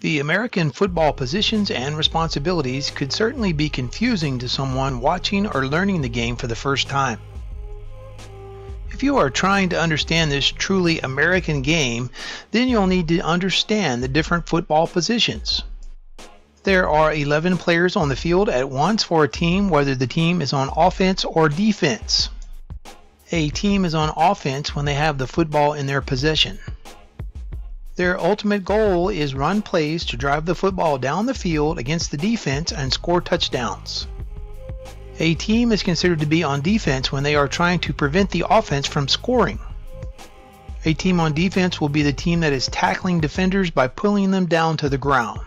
The American football positions and responsibilities could certainly be confusing to someone watching or learning the game for the first time. If you are trying to understand this truly American game, then you'll need to understand the different football positions. There are 11 players on the field at once for a team, whether the team is on offense or defense. A team is on offense when they have the football in their possession. Their ultimate goal is run plays to drive the football down the field against the defense and score touchdowns. A team is considered to be on defense when they are trying to prevent the offense from scoring. A team on defense will be the team that is tackling defenders by pulling them down to the ground.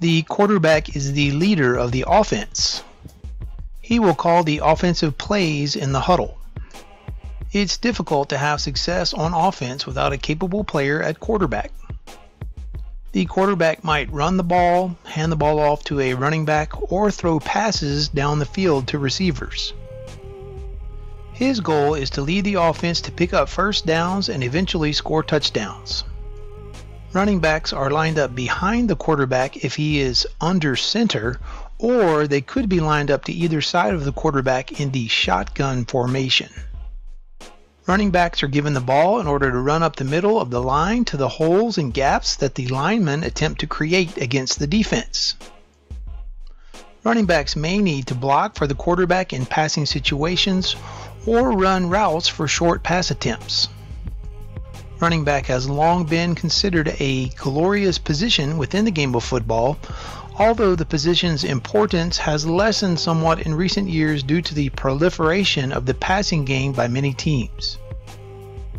The quarterback is the leader of the offense. He will call the offensive plays in the huddle. It's difficult to have success on offense without a capable player at quarterback. The quarterback might run the ball, hand the ball off to a running back, or throw passes down the field to receivers. His goal is to lead the offense to pick up first downs and eventually score touchdowns. Running backs are lined up behind the quarterback if he is under center, or they could be lined up to either side of the quarterback in the shotgun formation. Running backs are given the ball in order to run up the middle of the line to the holes and gaps that the linemen attempt to create against the defense. Running backs may need to block for the quarterback in passing situations or run routes for short pass attempts. Running back has long been considered a glorious position within the game of football, although the position's importance has lessened somewhat in recent years due to the proliferation of the passing game by many teams.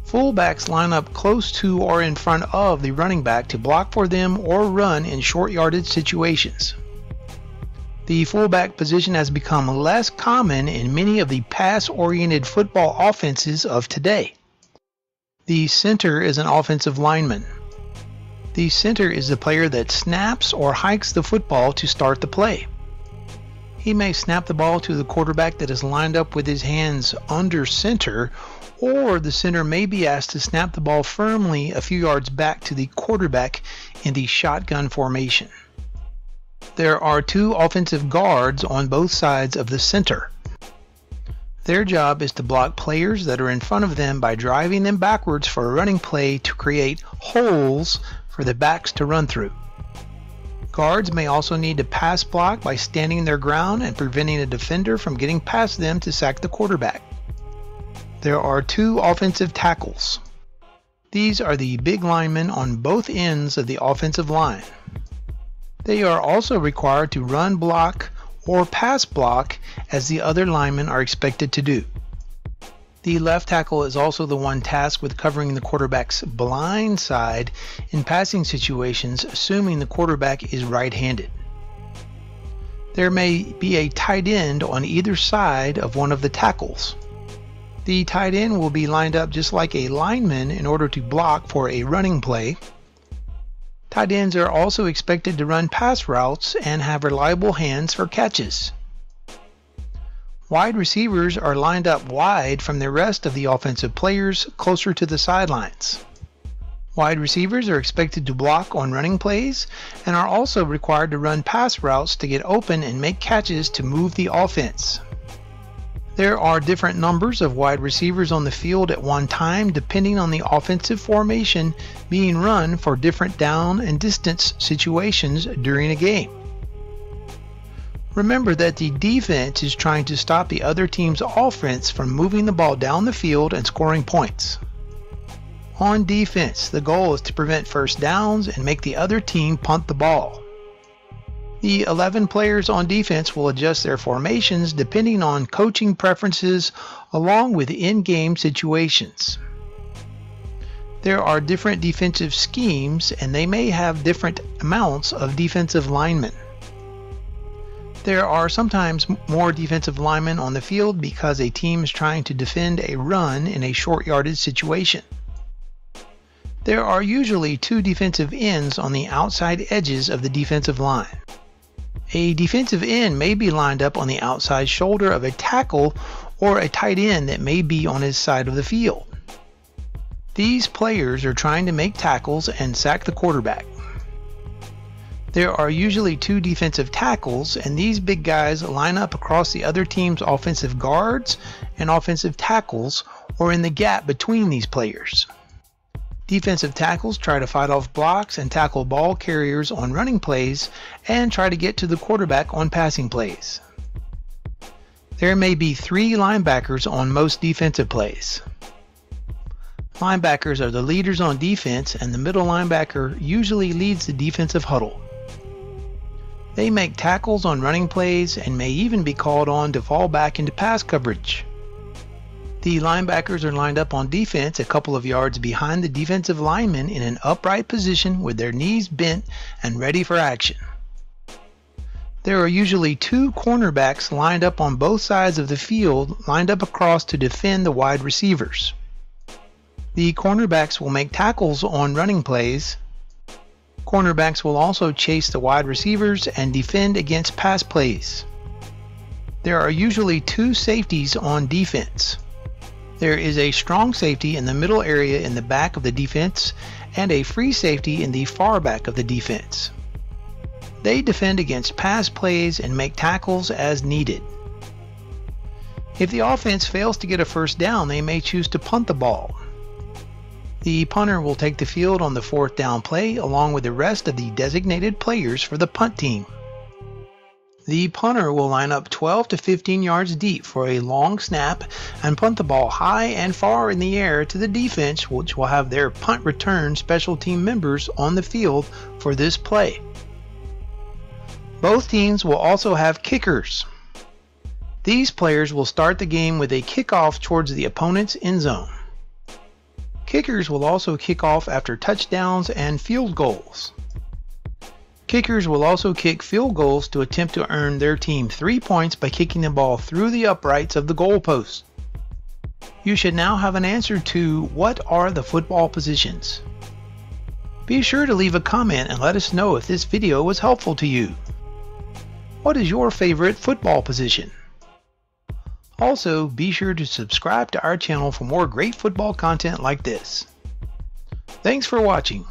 Fullbacks line up close to or in front of the running back to block for them or run in short yardage situations. The fullback position has become less common in many of the pass-oriented football offenses of today. The center is an offensive lineman. The center is the player that snaps or hikes the football to start the play. He may snap the ball to the quarterback that is lined up with his hands under center, or the center may be asked to snap the ball firmly a few yards back to the quarterback in the shotgun formation. There are two offensive guards on both sides of the center. Their job is to block players that are in front of them by driving them backwards for a running play to create holes for the backs to run through. Guards may also need to pass block by standing their ground and preventing a defender from getting past them to sack the quarterback. There are two offensive tackles. These are the big linemen on both ends of the offensive line. They are also required to run block or pass block as the other linemen are expected to do. The left tackle is also the one tasked with covering the quarterback's blind side in passing situations, assuming the quarterback is right-handed. There may be a tight end on either side of one of the tackles. The tight end will be lined up just like a lineman in order to block for a running play. Tight ends are also expected to run pass routes and have reliable hands for catches. Wide receivers are lined up wide from the rest of the offensive players closer to the sidelines. Wide receivers are expected to block on running plays and are also required to run pass routes to get open and make catches to move the offense. There are different numbers of wide receivers on the field at one time depending on the offensive formation being run for different down and distance situations during a game. Remember that the defense is trying to stop the other team's offense from moving the ball down the field and scoring points. On defense, the goal is to prevent first downs and make the other team punt the ball. The 11 players on defense will adjust their formations depending on coaching preferences along with in-game situations. There are different defensive schemes and they may have different amounts of defensive linemen. There are sometimes more defensive linemen on the field because a team is trying to defend a run in a short yardage situation. There are usually two defensive ends on the outside edges of the defensive line. A defensive end may be lined up on the outside shoulder of a tackle or a tight end that may be on his side of the field. These players are trying to make tackles and sack the quarterback. There are usually 2 defensive tackles, and these big guys line up across the other team's offensive guards and offensive tackles, or in the gap between these players. Defensive tackles try to fight off blocks and tackle ball carriers on running plays and try to get to the quarterback on passing plays. There may be 3 linebackers on most defensive plays. Linebackers are the leaders on defense, and the middle linebacker usually leads the defensive huddle. They make tackles on running plays and may even be called on to fall back into pass coverage. The linebackers are lined up on defense a couple of yards behind the defensive linemen in an upright position with their knees bent and ready for action. There are usually 2 cornerbacks lined up on both sides of the field, lined up across to defend the wide receivers. The cornerbacks will make tackles on running plays. Cornerbacks will also chase the wide receivers and defend against pass plays. There are usually 2 safeties on defense. There is a strong safety in the middle area in the back of the defense and a free safety in the far back of the defense. They defend against pass plays and make tackles as needed. If the offense fails to get a first down, they may choose to punt the ball. The punter will take the field on the 4th down play along with the rest of the designated players for the punt team. The punter will line up 12 to 15 yards deep for a long snap and punt the ball high and far in the air to the defense, which will have their punt return special team members on the field for this play. Both teams will also have kickers. These players will start the game with a kickoff towards the opponent's end zone. Kickers will also kick off after touchdowns and field goals. Kickers will also kick field goals to attempt to earn their team 3 points by kicking the ball through the uprights of the goalpost. You should now have an answer to what are the football positions. Be sure to leave a comment and let us know if this video was helpful to you. What is your favorite football position? Also, be sure to subscribe to our channel for more great football content like this. Thanks for watching.